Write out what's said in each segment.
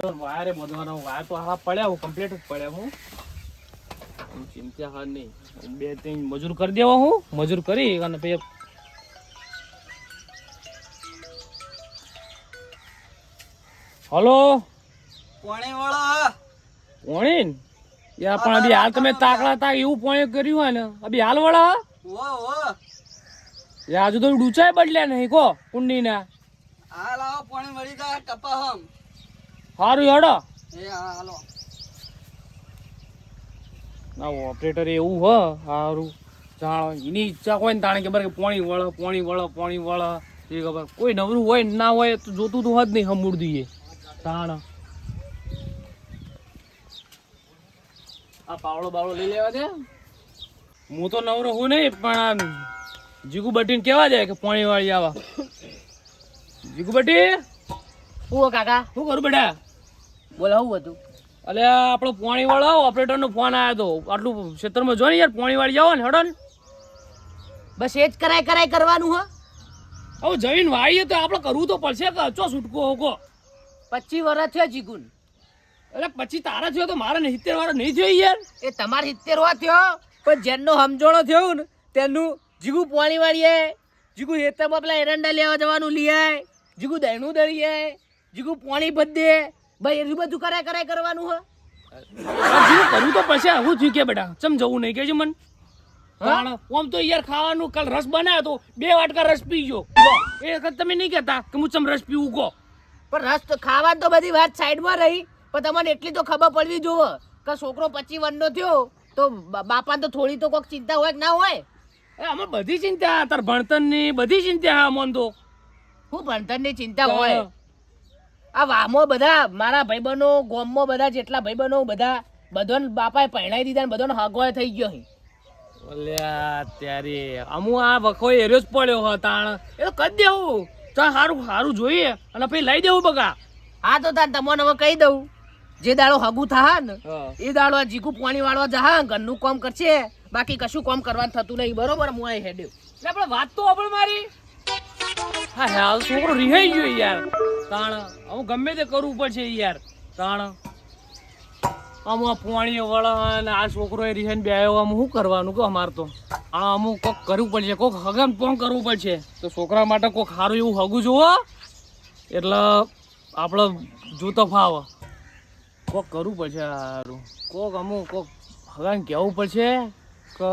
વાયરે બધવાનો wire તો હાલા પડ્યા હું કમ્પ્લીટ જ પડ્યા હું ચિંતા હા નહીં બે ત્રણ મજૂર કરી દેવા હું મજૂર કરી અને પછી હલો પાણી વાળા પોણી યાર પણ અભી હાલ તમે તાકડા તાક એવું પોણી કર્યું હોય ને અભી હાલ વળા વો યાર હજુ તો ડૂચાય બદલ્યા નહીં કો કુંડી ના હાલ આવો પાણી મળી જાય ટપા હમ સારું હેડો એ હાલો ના ઓપરેટર એવું હ સારું જાણ એની ઈચ્છા હોય ને તાણે ખબર કે પોણી વળ એ ખબર કોઈ નવરું હોય ના હોય તો જોતું તો હદ નહીં હમૂળ દઈએ તાણ આ પાવડો બાવડો લઈ લેવા દે હું તો નવરો હું નહીં પણ જીગુ બટીને કેવા જાય કે પોણી વાળી આવા જીગુ બટી હું કાકા શું કરું બેટા બોલો હું હતું અલે આપણો પોણી વાળો ઓપરેટર નો ફોન આવ્યો હતો આટલું ક્ષેત્રમાં જો ને યાર પોણી વાળી જાવ ને હેડો ને બસ એ જ કરાય કરવાનું હ હવે જમીન વાળીએ તો આપણે કરવું તો પડશે કે ચો છૂટકો હોકો 25 વર્ષ થયો જીગુન એટલે પછી તારા થયો તો મારે 70 વાળો નહીં થયો યાર એ તમારે 70 વા થયો પણ જેનો સમજણો થયો ને તેનું જીગુ પોણી વાળીએ જીગુ હેતરમાં પેલા એરંડા લેવા જવાનું લઈ આય જીગુ દહીણું દળી આય જીગુ પોણી બધે ભાઈ એ બધું કરાય કરવાનું હ જીગુ કરવું તો પડશે હું થયું કે બેટા ચમ જવું નહીં કેજો મન ઓમ તો યાર ખાવાનું કાલ રસ બનાવ્યો તો 2 વાટકા રસ પી ગયો એ વખત તમે નહીં કહેતા કે હું ચમ રસ પીવું કહો પણ રસ તો ખાવા તો બધી વાત સાઈડમાં રહી પણ તમને એટલી તો ખબર પડવી જોવે કે છોકરો 25 વર્ષનો થયો તો બાપા તો થોડી તો કોઈક ચિંતા હોય કે ના હોય અમે બધી ચિંતા તાર ભણતરની બધી ચિંતા હા મન તો હું ભણતરની ચિંતા હોય આ વામો બધા મારા ભાઈબંધો ગોમમાં બધા જેટલા ભાઈબંધો બધાને બાપાએ પહેણાઈ દીધા ને બધાનો હગવાય થઈ ગયો ઓલ્યા ત્યારે અમુ આ વખો એરિયો જ પડ્યો હ તાણ એ તો કરી દેવું ચાલ સારું જોઈએ અને પછી લઈ દેવું બગા હા તો તાર તમને હવે કહી દઉં જે દાડો હગું થા ને એ દાડો આ જીગુ પાણી વાળવા જા ઘરનું કામ કરશે બાકી કશું કામ કરવાનું થતું નહીં બરોબર હું અહીં હેડ્યો એટલે આપણે વાત તો આપણે મારી હા હાલ છોકરો રિહાઈ ગયો યાર તાણ હું ગમે તે કરવું પડશે યાર તાણ અમુક પોણી વળા આ છોકરો એ રિહાઈને બે આવ્યો શું કરવાનું કે અમારે તો આ અમુક કોક કરવું પડશે કોક હગન પોંગ કરવું પડશે તો છોકરા માટે કોક સારું એવું હગું જોવો એટલે આપણે જોતો ફાવ કોક કરવું પડશે સારું કોક અમુક કોક હગાને કહેવું પડશે કે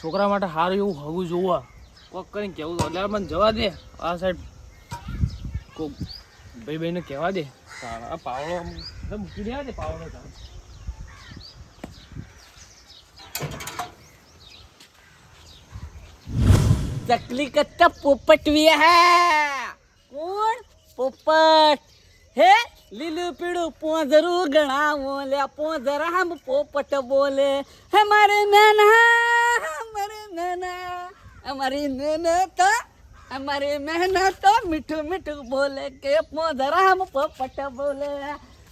છોકરા માટે સારું એવું હગું જોવા કોક કરીને કહેવું એટલે મને જવા દે આ સાઈડ કોક ભાઈને કહેવા દે આ પાવડો મૂકી દેવા દે પાવડો ચકલી કરતા પોપટ વિયા કોણ પોપટ હે લીલું પીળું પોંજરું ગણાવો લે પોંજરા હમ પોપટ બોલે હે મારે નાના અમારી મહેનત અમારી મહેનત મીઠું મીઠું બોલે કે પોંજરા હમ પોપટ બોલે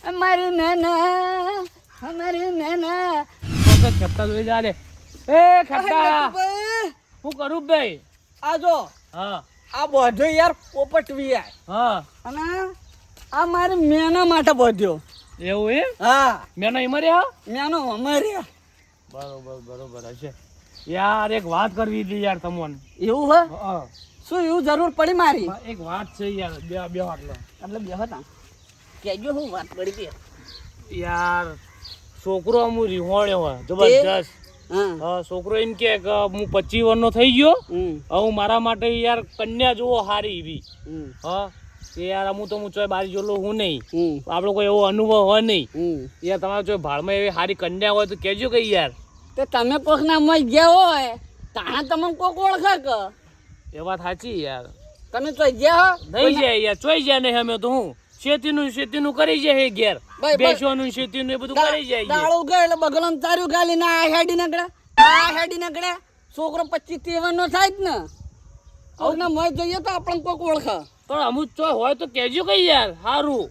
અમારી નાના ખેપતા જોઈ જા લે એ ખેપતા હું કરું ભાઈ આ જો હા આ બધો યાર પોપટ વિયા હા અને આ મારે મેના માટે બધ્યો એવું એ હા મેનો ઈમરે હા મેનો અમારે બરોબર હશે યાર એક વાત કરવી હતી યાર તમને એવું હે શું એવું જરૂર પડી મારી એક વાત છે યાર બે એટલે બે હતા કેજો હું વાત પડી કે યાર છોકરો અમુ રીહોણ્યો હોય જબરજસ્ત હા છોકરો એમ કે હું 25 વર્ષનો થઈ ગયો હું મારા માટે યાર કન્યા જોવો હારી એવી હા કે યાર હું ચોય બારી જોલો હું નહીં આપણો કોઈ એવો અનુભવ હોય નહીં યાર તમારે જો ભાડમાં એવી સારી કન્યા હોય તો કહેજો કે યાર તે તમે કોક ના મય ગયા હોય તાણા તમને કોક ઓળખે કે એ વાત સાચી યાર તમે ચોઈ ગયા નહીં જાય યાર ચોઈ જાય નહીં અમે તો હું શેતીનું કરી જાય ઘેર બેસવાનું શેતીનું એ બધું કરી જાય દાળું ગયો એટલે બગલમ તાર્યું ગાલી ના આ હેડી નગડે છોકરો 25-23 નો થાય જ ને આવું ના મય જોઈએ તો આપણને કોક ઓળખે પણ અમુક ચોય હોય તો કહેજો કઈ યાર સારું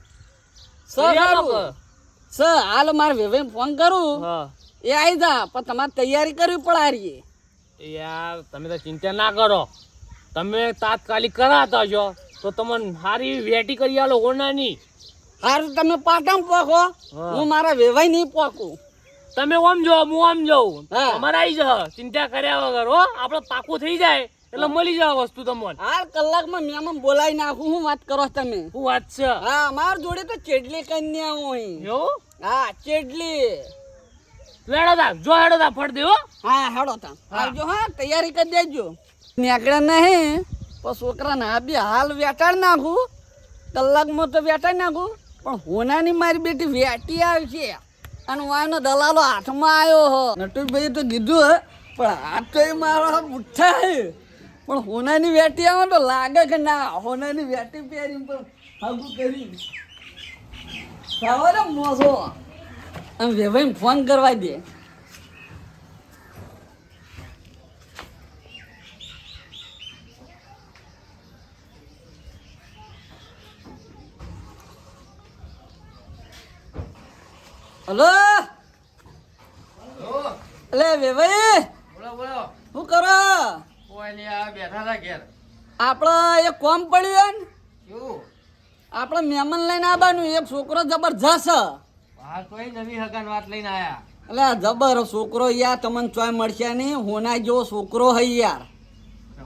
હાલ મારે વેવે ફોન કરું હા એ આવી જા પણ તમારે તૈયારી કરવી પડારીએ યાર તમે તો ચિંતા ના કરો તમે તાત્કાલિક કરાતા છો તો તમને સારી વેટી કરી આલો હોનાની હારું તમે પાટણ પોકો, હું મારા વેવાઈ નહીં પોકું. તમે ઓમ જો હું આમ જાઉં હા. અમારે આવી જા ચિંતા કર્યા વગર હો આપણે પાકું થઈ જાય એટલે મળી જાય વસ્તુ તમને. હાલ કલાકમાં મહેમાન બોલાવી નાખું. હું વાત કરો છો તમે? શું વાત છે? હા, માર જોડે તો ચેડલી કન્યા હોય. એવું હા, ચેડલી. હેડો તા જો હેડો તા ફટ દે હો. હા, હેડો તા આવજો. હા, તૈયારી કરી દેજો. નીકળ્યા નહીં પણ છોકરાને આ બી હાલ વેટાડ નાખું, કલાકમાં તો વેટાડી નાખું. પણ હોનાની મારી બેટી વેટી આવશે અને વાયનો દલાલો હાથમાં આવ્યો હો. નટુભાઈ તો દીધું હે પણ હાથ તો એ મારો બુઠ્ઠા હે. પણ હોનાની વેટી આવે તો લાગે કે ના હોનાની વેટી પહેરી પણ હાગું કરી સવારે મોસો આમ વેવાઈને ફોન કરવા દે. હલો, અલે વેવાઈ બોલો બોલો. શું કરો? કોઈ નહીં, આ બેઠા હતા ઘેર. આપણે એક કોમ પડ્યું ને, શું? આપણે મહેમાન લઈને આવવાનું. એક છોકરો જબરજસ્ત છે. હા, તોય નવી હગાન વાત લઈને આયા. એટલે જબર છોકરો યાર, તમને ચોય મળશે નહીં. હોના જેવો છોકરો હે યાર.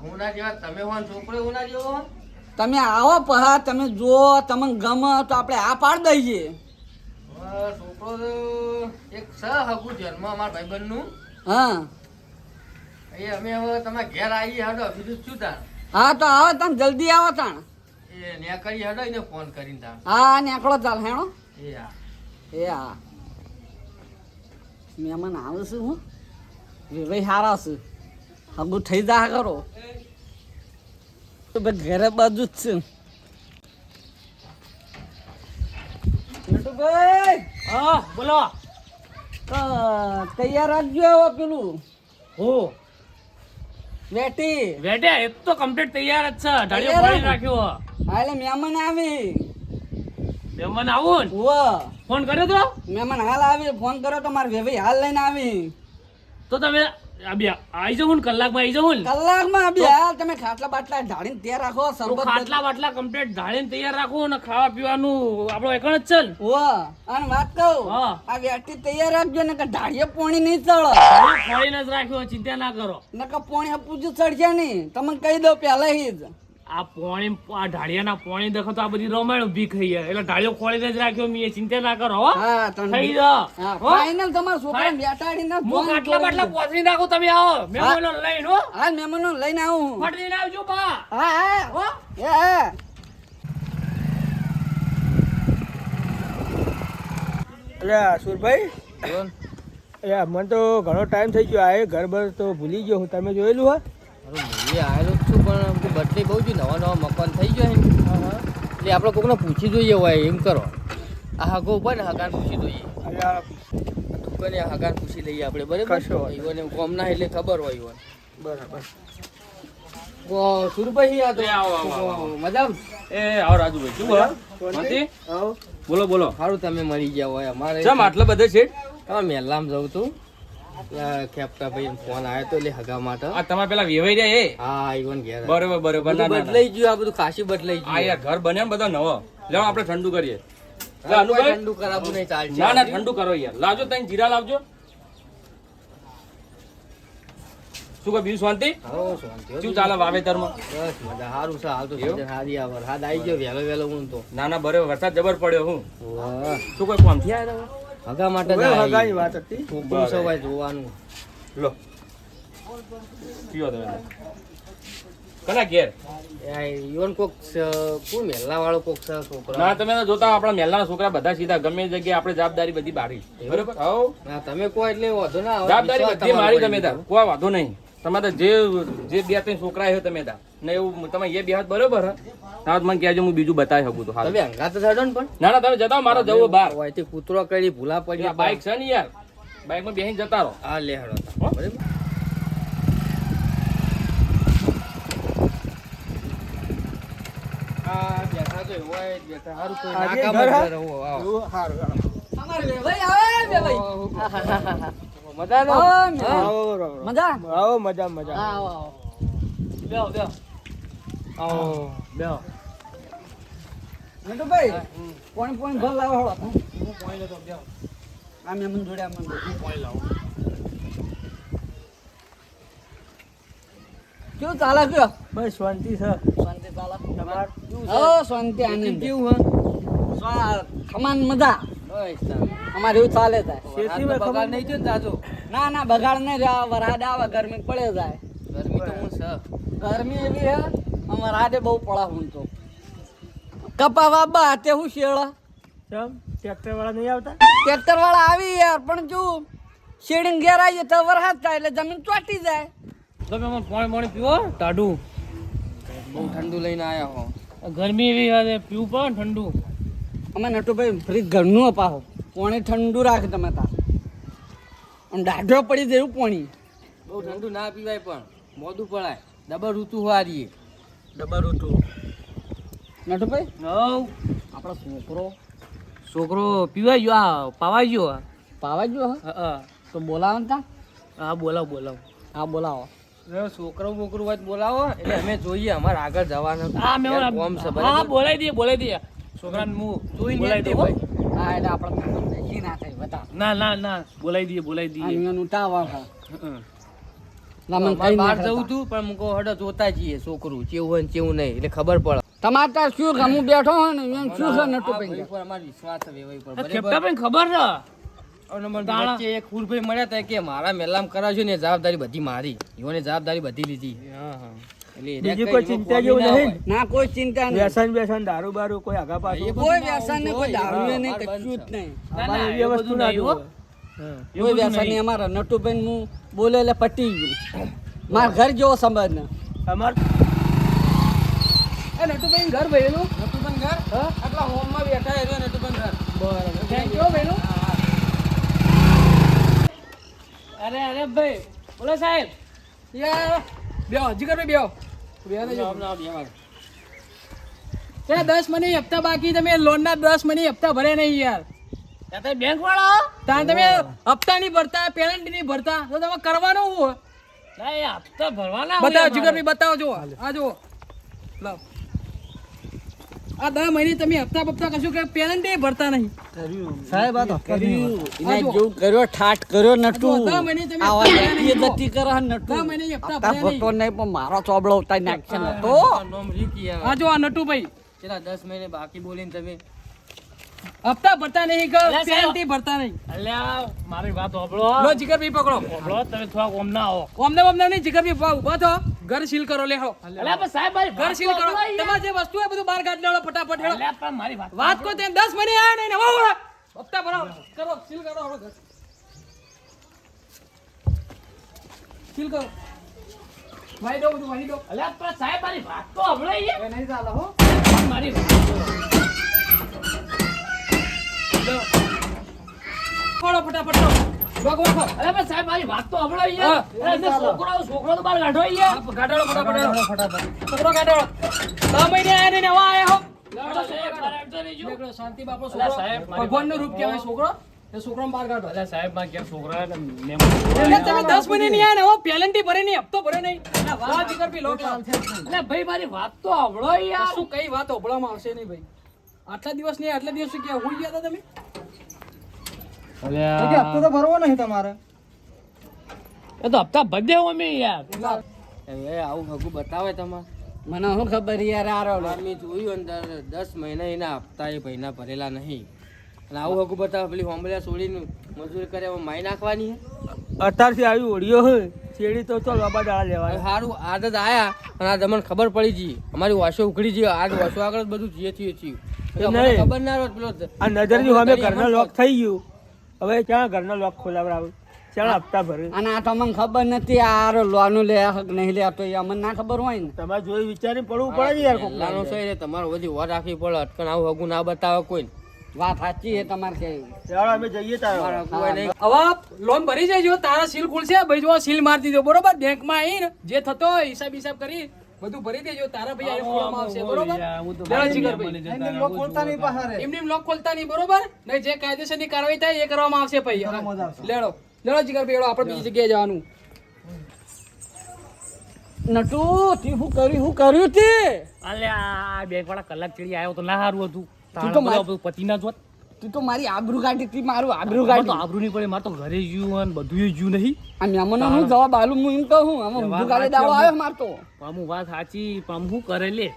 હું ના જેવા તમે હોન, છોકરો હું ના જેવો હોન. તમે આવો પહા, તમે જુઓ, તમને ગમે તો આપણે આ પાડ દઈએ. છોકરો તો એક સ હગું જન્મ અમારા ભાઈબંધનું. હા એ અમે હવે તમારા ઘેર આવીએ હડો, બીજું શું તાર? હા, તો આવો તમે જલ્દી આવો તાણ. એ ન્યા કરી હડો એને ફોન કરીને તાર. હા, નીકળો ચાલ હેણો. એ હા. એ હા, મહેમાન આવે છે. હું વેવાઈ હારા છે, હગું થઈ જા કરો તો ભાઈ ઘરે બાજુ જ છે. નટુભાઈ હા બોલો. તૈયાર રાખજો. હવે પેલું હું વેટી. વેટે એ તો કમ્પ્લીટ તૈયાર જ છે. ઢાળિયો તૈયાર ફોડી જ? રાખ્યો. હા, એટલે મહેમાન આવી. મહેમાન આવું ને વો ફોન કર્યો તો મહેમાન હાલ આવી. ફોન કર્યો તો મારે વેવાઈ હાલ લઈને આવી. તો તમે આવી જાઉં ને કલાકમાં આવી જાઉં ને કલાકમાં આવી. હાલ તમે ખાટલા બાટલા ઢાળીને ત્યાં રાખો. તો શરબત ખાટલા બાટલા કમ્પ્લીટ ઢાળીને તૈયાર રાખો ને ખાવા પીવાનું આપણો એકણ જ છે ને. વો અને વાત કહું, હા. આ વેટી તૈયાર રાખજો ને કે ઢાળીએ પોણી નહીં ચડે. ઢાળિયો ફોડીને જ રાખ્યો, ચિંતા ના કરો. નકર પોણી પૂજું ચડશે નહીં. તમને કહી દઉં પહેલાથી જ. આ પોણી આ ઢાળિયાના પોણી દેખો તો આ બધી રમાયણ ઊભી ખાઈ જાય એટલે ઢાળિયો ખોલીને જ રાખ્યો મેં. ચિંતા ના કરો હો. હા, થઈ જા હા, હો. ફાઇનલ તમારા છોકરાને બેટાડીને હું ફોન ખાટલા કરી બાટલા દઉં. પોતરી નાખું, તમે આવો મહેમાનો લઈને હો. હા, મહેમાનો લઈને આવું. ફટ દઈને આવજો બા. હા હા હો. એ હા. અલ્યા સુરભાઈ, અલ્યા મને તો ઘણો ટાઈમ થઈ ગયો. આ ઘર બર તો ભૂલી ગયો હું. તમે જોયેલું હા? હું આવેલો જ છું પણ બદલી બહુ જ નવા નવા મકાન થઈ ગયો છે એટલે આપણે કોકને પૂછી જોઈએ. હોય એમ કરો, આ હગો ઉપર ને હગાન પૂછી જોઈએ. અલ્યા દુકાને હગાન પૂછી લઈએ આપણે, બરાબર? કશો વાંધો ઈવોને કોમના એટલે ખબર હોય ઈવોને. બરાબર. સુરભાઈ આ તો એ આવો, આવો, આવો. મજામાં? એ આવો રાજુભાઈ, શું બોલો? શાંતિ? આવો. બોલો બોલો. સારું તમે મળી ગયા હોય. અમારે ચમ આટલા બધા છે? તમારે મહેલામાં જવું તું, ખેપટા ભાઈ ફોન આવ્યો તો એટલે હગા માટે. આ તમારે પેલા વેવાઈ રહ્યા એ? હા, ઈવન ઘેર બરોબર બરોબર. ના, બધું ના, ના. બદલાઈ ગયું, આ બધું ખાસી બદલાઈ આ ગયું. યાર ઘર બન્યા ને બધા નવો. લેવો આપણે ઠંડુ કરીએ. લે, કોઈ અનુભાઈ. ઠંડુ કરાવવું નહીં, ચાલશે. ના ના ઠંડુ કરો યાર. લાવજો તઈ જીરા લાવજો. શું કહે બીજું શાંતિ? હો, શાંતિ હો. શું ચાલે વાવેતરમાં? બસ મજા, સારું છે. હાલ તો એવું? season સારી આ વરસાદ આવી ગયો વહેલો વહેલો હું તો. ના ના બરોબર. વરસાદ જબર પડ્યો. હું વાહ. શું કોઈ કોમથી આવ્યા હતા? હગા માટે જ હવે આવી. હગાની વાત હતી. છોકરું સવાય જોવાનું. લો પીવો તમે. કના ઘેર? ઈવન કોક કોણ મહેલા વાળો કોક છે છોકરો. ના તમે તો જોતા આપણા મહેલાના છોકરા બધા સીધા ગમે તે જગ્યાએ આપણે જવાબદારી બધી બારી. બરોબર? હો. ના, તમે કહો એટલે વાંધો ના આવે. જવાબદારી વિશ્વાસ બધી તમારો મારી. પડી તમે તાર ગયો. કોઈ વાંધો નહીં. તમારે તો જે બે ત્રણ છોકરા છે તમે તાર ને એવું તમે એ બે હાથ બરોબર હે. ના તો મને કહેજો, હું બીજું બતાવી શકું તો. તમે હંગાત થડો ને પણ ના ના તમે જતા રહો, મારે જવું બહાર. હોયથી કૂતરો કરી ભૂલા પડી. આ બાઈક છે ને યાર, બાઈકમાં બેસીને જતા રહો. હા, લે હેડો. હો? બરાબર. આ બેઠા તો એવો જ બેઠા. હારું કોઈ આજે નાકામ ઘર જ હા? રહો, આવો. એવું? સારું, સારું. અમારે વેવાઈ આવે વેવાઈ. મજા નો? હા, મેં. આવો, બરાબર. મજા. આવો, મજા મજા. હા, આવો આવો. બેહો બેહો આવો. બેહો. નટુભાઈ પોણી ભર લાવો હળો હું પોણી લેતો બેહો. આ મેમન જોડે આમ હું પોણી લાવું. કેવું ચાલે કયો બસ શાંતિ છે શાંતિ ચાલે તમાર શાંતિ આનંદ કેવું ખમાન મજા અમારે એવું ચાલે જાય શેતીમાં બગાડ ખબર નહીં થયો ને જાજો ના બગાડ નહીં રહ્યા વરસાદ આવે ગરમી પડે જાય ગરમી તો હું છે ગરમી એવી હે અમારે રાતે બહુ પડા હું તો કપા બાબા તે હું શેળ ચમ ટ્રેક્ટર વાળા નહીં આવતા ટ્રેક્ટર વાળા આવી યાર પણ જો શેડીને ઘેર આવીએ તો વરસાદ થાય એટલે જમીન ચોટી જાય તમે મને પોણી પીવો ટાઢું. બહુ ઠંડુ લઈને આયા હો ગરમી એવી છે પીવું પડે ને ઠંડુ. અમે નટુભાઈ ફ્રીજ ઘરનું અપાવો પાણી ઠંડુ રાખે તમે તાર અને દાઢો પડી જાય એવું પાણી બહુ ઠંડુ ના પીવાય પણ મોઢું પડાય ડબલ ઋતુ હારી ડબલ ઋતુ નટુભાઈ હવ આપણો છોકરો પીવાઈ ગયો આ પાવાઈ ગયો આ. પાવા જો હા તો બોલાવો ને તા હા બોલાવ હા બોલાવો છોકરો બોકરું વાત બોલાવો એટલે અમે જોઈએ અમારે આગળ જવાનું હા મેં યાર, કોમ છે હા બરાબર? બોલાવી દઈએ છોકરાને હું જોઈને બોલાવી દઈએ ભાઈ. ભાઈ. હા એટલે આપણે શી ના થાય બતા ના બોલાવી દઈએ આનું ટાવર હા હં. લમન અમારે કઈ બહાર ના જવું તું પણ મુકો હડો જોતા જઈએ છોકરું કેવું હોય ને કેવું નહીં એટલે ખબર પડે તમારે તાર શું કે હું બેઠો હોય ને એમ શું છે નટુભાઈ આ ભાઈ પર અમારે વિશ્વાસ છે વેવાઈ પર આ બરાબર? ખેપટાભાઈને ખબર છે અને મને તાણા. વચ્ચે એક ફૂલભાઈ મળ્યા હતા કે મારા મેલામ કરાવજો ને જવાબદારી બધી મારી ઈવોને જવાબદારી બધી લીધી એટલે એને બીજી કઈ કોઈ એમાં ચિંતા કોમી જેવું ના નહીં હોય. ના કોઈ ચિંતા નહીં વ્યસન દારૂ બારૂ કોઈ આગા પાછું કોઈ વ્યસન નહીં કોઈ દારૂ હા, નહીં અમારે કશું જ બંધ નહીં અમારે ના, એવી એવું વસ્તુ બધું ના નહીં, જોવે. હો. હા. કોઈ વ્યસન નહીં અમારા નટુભાઈ હું બોલે એટલે પટી ગયું મારા ઘર જેવો સંબંધ ને અમાર એ નટુભાઈ ઘર ભરેલું નટુભાઈ ઘર આટલા હોમમાં બેઠા એ નટુભાઈ ઘર બરાબર થેન્ક યુ ભરેલું અરે ભાઈ બોલો સાહેબ યાર બેહો જીગરભાઈ બેહો બેહો ને ના, ના, બેહવા. તે 10 મહિને હપ્તા બાકી તમે લોનના 10 મહિને હપ્તા ભરે નહીં યાર ત્યાં તો બેંક વાળા ત્યાં તમે હપ્તા નહીં ભરતા પેનલ્ટી નહીં ભરતા તો તમે કરવાનું શું હોય? ના એ હપ્તા ભરવાના હોય બતાવો અમારે. જીગરભાઈ બતાવો જો આ જો લાવ આ 10 મહિને તમે હપ્તા બપ્તા કશું કે પેનલ્ટી ભરતા નહીં સાહેબ આ તો કર્યું એને જેવું કર્યો ઠાઠ કર્યો નટુ આ જો, 10 મહિને તમે આવા હપ્તા જાતીય ભર્યા ગતિ કરે હે નટુ 10 મહિને હપ્તા હપ્તા ભર્યા ભરતો નહીં પણ મારો ચોબડો ઉતારી નાખશે ને તો આ જો આ નટુભાઈ ચલા 10 મહિને બાકી બોલીને તમે હપ્તા ભરતા નહીં કે અલ્યા સાહેબ. પેનલ્ટી ભરતા નહીં અલ્યા મારી વાત સાંભળો લો જીગરભાઈ પકડો સાંભળો તમે થોડાક ઓમ ના આવો ઓમને નહીં જીગરભાઈ ઉભા થો ઘર સીલ કરો લે હો અલ્યા પણ સાહેબ મારી ઘર વાત સીલ તો કરો સાંભળો યાર. તમારે જે વસ્તુ હોય બધું બહાર કાઢી લેવો ફટાફટ હેડો અલ્યા પણ મારી વાત વાત કો તે 10 મહિને આયા નહીં ને વાહ હપ્તા ભરાવો કરો સીલ કરો હવે ઘર સીલ કરો વાહી દો બધું વાહી દો અલ્યા પણ સાહેબ મારી વાત તો સાંભળો યાર. હવે નહીં ચાલે હો મારી વાત ફોડો ફટાફટ લો ભગવા ખો અલ્યા પણ સાહેબ મારી વાત તો સાંભળો યાર. હા. અરે એમને છોકરો તો બહાર કાઢો યાર. ગાડોળો ફટાફટ છોકરો ગાડોળો 10 મહિને આયા નહીં ને હવે આયા હો અલ્યા સાહેબ, મારે અડધો નહીં જો. નીકળો, શાંતિ બાપો અલ્યા છોકરો સાહેબ, મારી ભગવાનનું રૂપ કહેવાય છોકરો એ છોકરાને બહાર કાઢો અલ્યા સાહેબ માં ક્યાં છોકરા ને એટલે તમે 10 મહિને નહીં આયા ને હવે પેનલ્ટી ભરે નહીં હપ્તો ભરે નહીં વાત જીગર પી લો અલ્યા ભાઈ મારી વાત તો સાંભળો યાર. શું કઈ વાત ઓભળવામાં આવશે નહીં ભાઈ આટલા દિવસ નહીં આટલા દિવસ ક્યાં હોઈ ગયા હતા તમે હપ્તો તો ભરવો નહીં તમારે. એ તો હપ્તા ભરી દેવો અમે યાર. એ આવું હગું બતાવે તમારે મને શું ખબર યાર આરો મેં જોયું અંદર 10 મહિના એના હપ્તા એ ભાઈના ભરેલા નહીં અને આવું હગું બતાવે પેલી હોંભળિયા છોડીને મજૂરી કરે હવે માઈ નાખવાની હે? અત્યારથી આવી ઓળીઓ હોય શેરડી તો ચાલ બાબા દાડા હવે લેવાય સારું આદત આયા અને આ તમને ખબર પડી ગઈ અમારી વાસો ઉખડી ગઈ આજ વાસો આગળ જ બધું જીએ છીએ છીએ એ અમને નહીં. ખબર ના હોત પેલો આ નજરથી અમે ઘરનો લોક થઈ ગયું હવે ક્યાં ઘરનો લોક ખોલાવડાવે ચાલ હપ્તા ભરે અને આ તો અમને ખબર નથી આ આરો લોનું લે હક નહીં લે તો એ અમને ના ખબર હોય ને તમારે જોઈ વિચારી પડવું પડે ને યાર કોક પહેલાનો છે એટલે તમારે બધી વાર રાખવી પડે અટકણ આવું હગું ના બતાવે કોઈ વાત સાચી છે તમારે કે ચાલો અમે જઈએ તારો કોઈ નહીં હવે લોન ભરી જાય તારા સીલ ખુલશે ભાઈ જો સીલ મારી દીધો બરોબર બેંકમાં આવીને જે થતો હોય હિસાબ હિસાબ કરી બધું ભરી દેજો તારા ભાઈ આને ખોલવામાં આવશે બરોબર લેવા જીગરભાઈ. એમનેમ લોક ખોલતા નહીં બરોબર નહીં જે કાયદેસરની કાર્યવાહી થાય એ કરવામાં આવશે ભાઈ લેડો જીગરભાઈ, લેડો આપણે બીજી જગ્યાએ જવાનું અલ્યા પણ સાહેબ મારી વાત તો સાંભળો યાર. લેડો જીગરભાઈ, લેડો આપણે બીજી જગ્યાએ જવાનું. અલ્યા પણ સાહેબ મારી વાત તો સાંભળો યાર. લેડો જીગરભાઈ, લેડો આપણે બીજી જગ્યાએ જવાનું. નટુ તે શું કર્યું તે અલ્યા બેંક વાળા કલાક ચડી આવ્યો તો ના સારું હતું તું તો માર- બધું પતિ ના જોત તું તો મારી આબરૂ કાઢી તી મારું આબરૂ મારે તો કાઢી આબરૂ નહીં પડે મારે તો ઘરે જ્યું અને બધું જ્યું નહીં આ મહેમાનો હું જવાબ આલું હું એમ કહું આમાં ઊંધું કાલે દાવો આવ્યો મારતો પામું વાત સાચી પામું શું કરે લે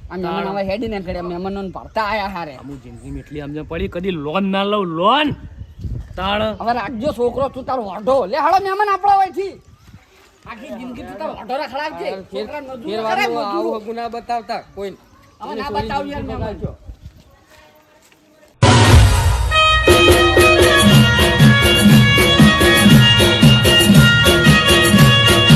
આ મહેમાન હવે હેડી ને કર્યા મહેમાનો ભરતા આયા હારે પામું જિંદગી એટલી સમજણ પડી કદી લોન ના લઉં લોન તાણ હવે રાખજો છોકરો તું તારો વાઢો લે હાલો મહેમાન આપણા હોયથી આખી જિંદગી તું તારો વાઢો રખડાવજે છોકરા મજૂરી કરે, ફેરવાનું મજૂરી. આવું હગું ના બતાવતા કોઈ હવે ના બતાવ યાર મહેમાન.